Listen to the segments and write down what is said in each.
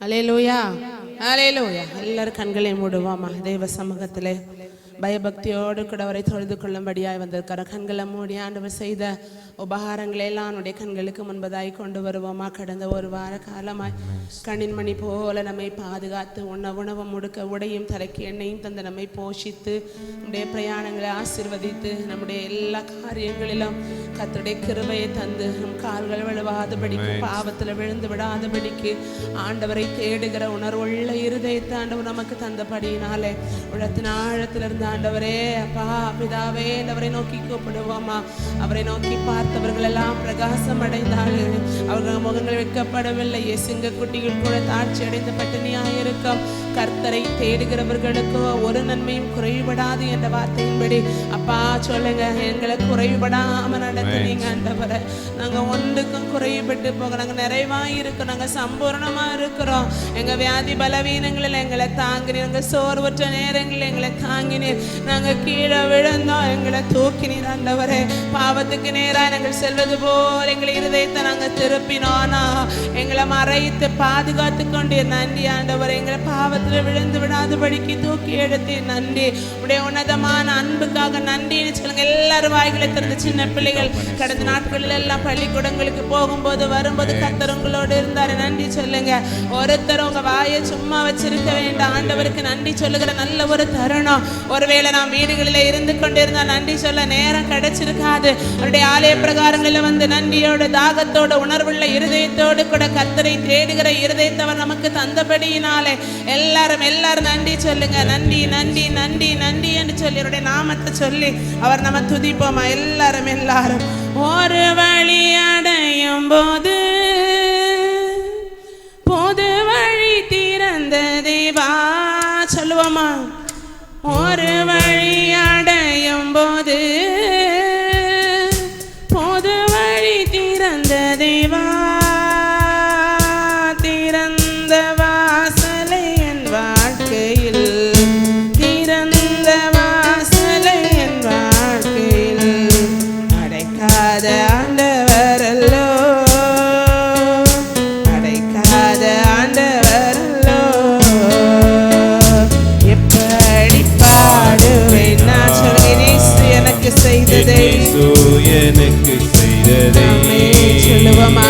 அல்லேலூயா, அல்லேலூயா. எல்லாரும் கண்களை மூடுவோமா? தேவ சமூகத்திலே பயபக்தியோடு கூட அவரை தொழுது கொள்ளும்படியாய் வந்திருக்கிற கண்களை மூடி ஆண்டவர் செய்த உபகாரங்களை எல்லாம் அவனுடைய கண்களுக்கு முன்பதாய் கொண்டு வருவோமா? கடந்த ஒரு வார காலமாய் கண்ணின் மணி போல நம்மை பாதுகாத்து உணவு முடுக்க உடையும் தலைக்கு எண்ணெயும் தந்து நம்மை போஷித்து நம்முடைய பிரயாணங்களை ஆசீர்வதித்து நம்முடைய எல்லா காரியங்களிலும் கர்த்தருடைய கிருபையை தந்து நம் கால்கள் விழுவாதபடிக்கு பாவத்தில் விழுந்து விடாதபடிக்கு ஆண்டவரை தேடுகிற உணர்வுள்ள இருதயத்தை ஆண்டவர் நமக்கு தந்தபடியினாலே உலகத்தின் ஆழத்திலிருந்து ஆண்டவரே அப்பா பிதாவே அவரை நோக்கி கூப்பிடுவோமா? அவரை நோக்கி பார்த்தவர்கள் எல்லாம் பிரகாசம் அடைந்தார்கள். அவர்கள் முகங்கள் வைக்கப்படவில்லை. சிங்க குட்டிகள் கூட தாட்சி அடைந்த பட்டினியாயிருக்கும். கர்த்தரை தேடுகிறவர்களுக்கு ஒரு நன்மையும் குறைபடாது என்ற வார்த்தையின்படி அப்பா சொல்லுங்க, எங்களை குறைபடாம நடத்துனீங்க ஆண்டவரை. நாங்க ஒன்றுக்கும் குறைபட்டு போக நாங்க நிறைவாய் இருக்கோம். நாங்க சம்பூர்ணமா இருக்கிறோம். எங்க வியாதி பலவீனங்களில் எங்களை தாங்கினீர். எங்க சோர்வற்ற நேரங்களில் எங்களை தாங்கினீர். நாங்க கீழே விழுந்தோம், எங்களை தூக்கினீர் ஆண்டவரே. பாவத்துக்கு நேராக நாங்கள் செல்வது போல் எங்களை இருதயத்தை நாங்க திருப்பினோனா எங்களை மறைத்து பாதுகாத்து கொண்டீர். நன்றி ஆண்டவரே. எங்களை பாவத்தில் விழுந்து விடாதபடிக்கு தூக்கி எடுத்தீர். நன்றி. உடைய உன்னதமான அன்புக்காக நன்றின்னு சொல்லுங்க. எல்லாரும் வாய்களை திறந்து சின்ன பிள்ளைகள் கடந்த நாட்களில் எல்லாம் பள்ளிக்கூடங்களுக்கு போகும்போது வரும்போது கர்த்தர் உங்களோடு இருந்தாரு. நன்றி சொல்லுங்க. ஒருத்தர் உங்க வாயை சும்மா வச்சிருக்க வேண்டாம். ஆண்டவருக்கு நன்றி சொல்லுகிற நல்ல ஒரு தருணம். ஒருவேளை நாம் வீடுகளில் இருந்து கொண்டிருந்தா நன்றி சொல்ல நேரம் கிடைச்சிருக்காது. அவருடைய ஆலய பிரகாரங்களில் வந்து நன்றியோடு தாகத்தோடு உணர்வுள்ள இருதயத்தோடு கூட கர்த்தரை தேடுகிற இருதயத்தை அவர் நமக்கு தந்தபடியினாலே எல்லாரும் நன்றி சொல்லுங்க. நன்றி நன்றி நன்றி நன்றி என்று சொல்லி அவருடைய நாமத்தை சொல்லி அவர் நம்ம துதிப்போமா? எல்லாரும் ஒரு வழி அடையும் போது பொது வழி திறந்த தேவா சொல்லுவோமா? ஒரு வழி அடையும் போது பொது வழி திறந்த தேவா, திறந்த வாசலை என் வாழ்க்கையில், திறந்த வாசலை என் வாழ்க்கையில் அடைக்காத ஆண்டவரல்லோ, அடைக்காத ஆண்டவரல்லோ. எப்படி பாடுவேன் நான் சொல்கிறேன் எனக்கு செய்ததை, எனக்கு செய்ததை சொல்லுவோமா?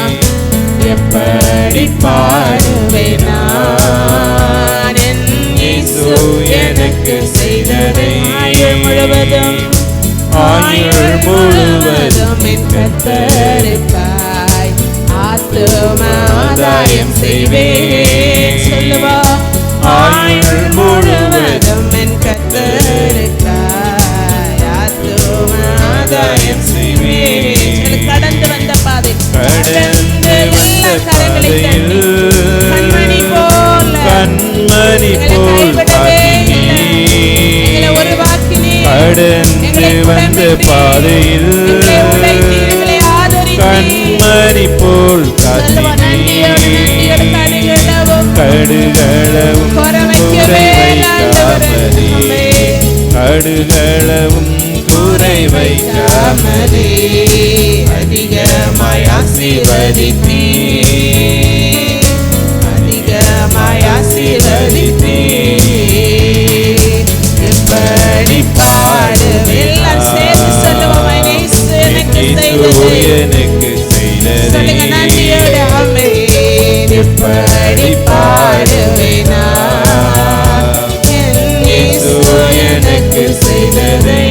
எப்படி பாடுவேன் நான் என் இயேசு எனக்கு செய்ததை. ஆயுள் முழுவதும் என் கர்த்தருக்காய் ஆத்தும ஆதாயம் செய்வேன். சொல்லுவா? ஆயுள் முழுவதும் என் கர்த்தருக்காய் ஆத்தும ஆதாயம் செய்வேன். கடந்து வந்த பாதை, கடந்து வந்த கரங்களை தட்டி கண்மணி போல் ஒரு வாக்கினே கடந்து வந்த பாதையில் கண்மணி போல் கடுகளவும் கடுகளவும் குறை வைக்காமலே அதிகமாய் ஆசீர்வதித்தீ, அதிகமாய் ஆசீர்வதித்தீ. எப்படி பாடுவேன் சேர்த்து சொல்லுவோம்? எனக்கு செய்ததை நன்றியோடு ஆமென். எப்படி பாடுவேன் எனக்கு செய்ததை.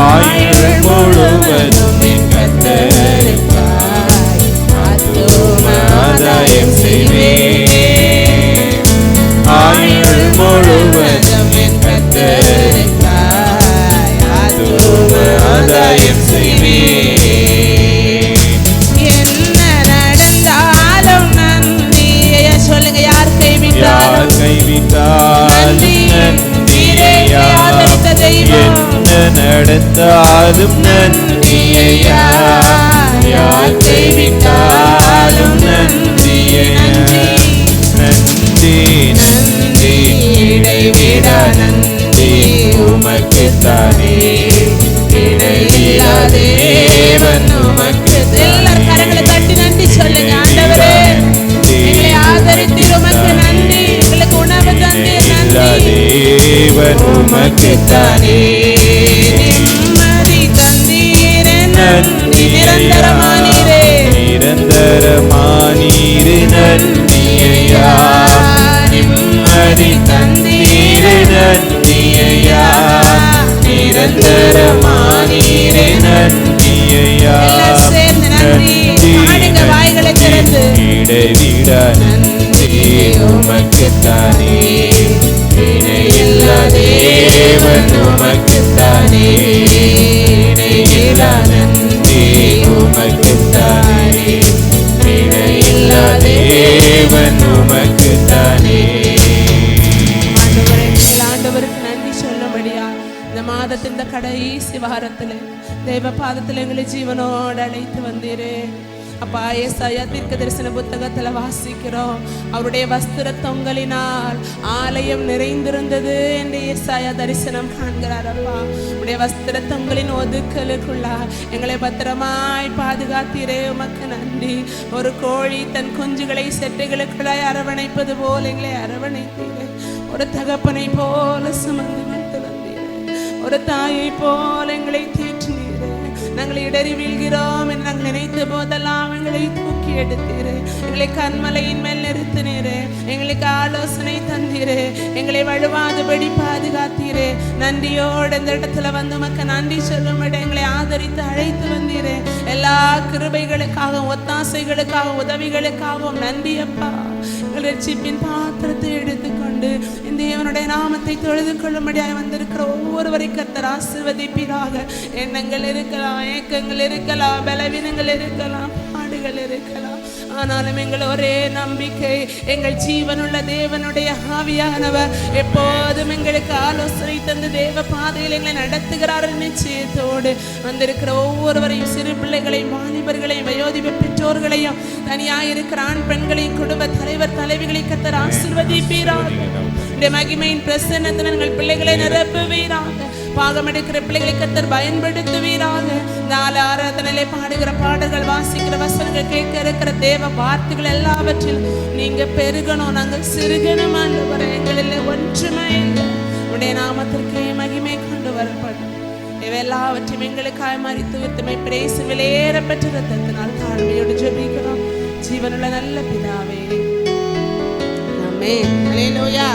ஆயுள் முழுவதும் என் கர்த்தருக்காய் ஆத்தும ஆதாயம் செய்வேன். ஆயுள் முழுவதும் என் கர்த்தருக்காய் ஆத்தும ஆதாயம் செய்வேன். என்ன நடந்தாலும் நன்றி சொல்லுங்க. யார் கைவிட்டாலும் என்ன நடந்தாலும் நன்றியா, யார் கைவிட்டாலும் நன்றியா. நன்றி நன்றி இடைவிடா நன்றி உமக்குத்தானே, இடைவிடா தேவன் உமக்கு. எல்லாரும் கரங்களை தட்டி நன்றி சொல்லுங்க. ஆண்டவரே உமக்குத்தானே நிம்மதி தந்தீரே நன்றி நிரந்தரமானீரே நிரந்தரமானீரே நன்றி ஐயா நிம்மதி தந்தீரே நன்றி ஐயா நிரந்தரமானீரே நன்றி ஐயா சேர்ந்து நன்றி பாடுங்க வாய்களை திறந்து இடைவிட நன்றி உமக்குத்தானே இணையில்லா தேவன் உமக்குத்தானே இணையில்லா நன்றி உமக்குத்தானே இணையில்லா தேவன் உமக்குத்தானே ஆண்டவருக்கு நன்றி சொல்லும்படியா இந்த மாதத்தின் இந்த கடைசி வாரத்தில் தேவ பாதத்தில் எங்களை ஜீவனோடு அழைத்து வந்தீரே அப்பா. ஏசாயா தீர்க்க தரிசன புத்தகத்துல வாசிக்கிறோம், அவருடைய வஸ்திர தொங்கலினால் ஆலயம் நிறைந்திருந்தது என்று ஏசாயா தரிசனம் காண்கிறார். அப்பா, உடைய வஸ்திர தொங்கலின் ஒதுக்கலுக்குள்ளா எங்களை பத்திரமாய் பாதுகாத்தீரே, உமக்கு நன்றி. ஒரு கோழி தன் குஞ்சுகளை செட்டைகளுக்குள்ளாய் அரவணைப்பது போல எங்களை அரவணைத்தீரே. ஒரு தகப்பனை போல சுமந்து கொண்டு வந்தீரே, ஒரு தாயை போல எங்களை தேற்றினீரே. நாங்கள் இடறி வீழ்கிறோம் என்று நாங்கள் நினைத்த போதெல்லாம் எங்களை தூக்கி எடுத்தீரே, எங்களை கண்மலையின் மேல் நிறுத்தினீரே, எங்களுக்கு ஆலோசனை தந்தீரே, எங்களை வழுவாதபடி பாதுகாத்தீரே. நன்றியோடு இந்த இடத்துல வந்து உமக்கு நன்றி சொல்லும்படி எங்களை ஆதரித்து அழைத்து வந்தீரே. எல்லா கிருபைகளுக்காகவும் ஒத்தாசைகளுக்காகவும் உதவிகளுக்காகவும் நன்றி அப்பா. எங்கள் ரட்சிப்பின் பாத்திரத்தை எடுத்துக்கொண்டு இந்த தேவனுடைய நாமத்தை தொழுது கொள்ளும்படியாக வந்திருக்கிற ஒவ்வொருவரை கர்த்தர் ஆசீர்வதிப்பீராக. எண்ணங்கள் இருக்கலாம், ஏக்கங்கள் இருக்கலாம், பலவீனங்கள் இருக்கலாம், பாடுகள் இருக்கலாம், ஆனாலும் எங்கள் ஒரே நம்பிக்கை எங்கள் ஜீவனுள்ள தேவனுடைய ஆவியானவர் எப்போதும் எங்களுக்கு ஆலோசனை தந்து தேவ பாதையில் எங்களை நடத்துகிறார் நிச்சயத்தோடு வந்திருக்கிற ஒவ்வொருவரையும், சிறு பிள்ளைகளையும், வாலிபர்களையும், வயோதிப பெற்றோர்களையும், தனியாயிருக்கிற ஆண் பெண்களையும், குடும்ப தலைவர் தலைவிகளை கர்த்தர் ஆசீர்வதிப்பீராக. இந்த மகிமையின் பிரசன்னத்தில் எங்கள் பிள்ளைகளை நிரப்புவீராக. பாகம் எடுக்கிற பிள்ளைகளை கர்த்தர் பயன்படுத்துவீராக. நாலு ஆராதனையிலே பாடுகிற பாடல்கள், வாசிக்கிற வசனங்கள், கேட்க இருக்கிற தேவ வார்த்தைகள் எல்லாவற்றிலும் நீங்க பெருகணும், நாங்கள் சிறுகணும். ஆண்டவரே, எங்களில் ஒன்றுமே இல்லை. உடைய நாமத்திற்கு மகிமை கொண்டு வரப்படும். இவையெல்லாவற்றையும் எங்களுக்காய் மரித்து வித்துமை பிரேசு விலையேற பெற்ற ரத்தத்தினால் தாழ்மையோடு ஜெபிக்கிறோம் ஜீவனுள்ள நல்ல பிதாவே. ஆமென். அல்லேலூயா.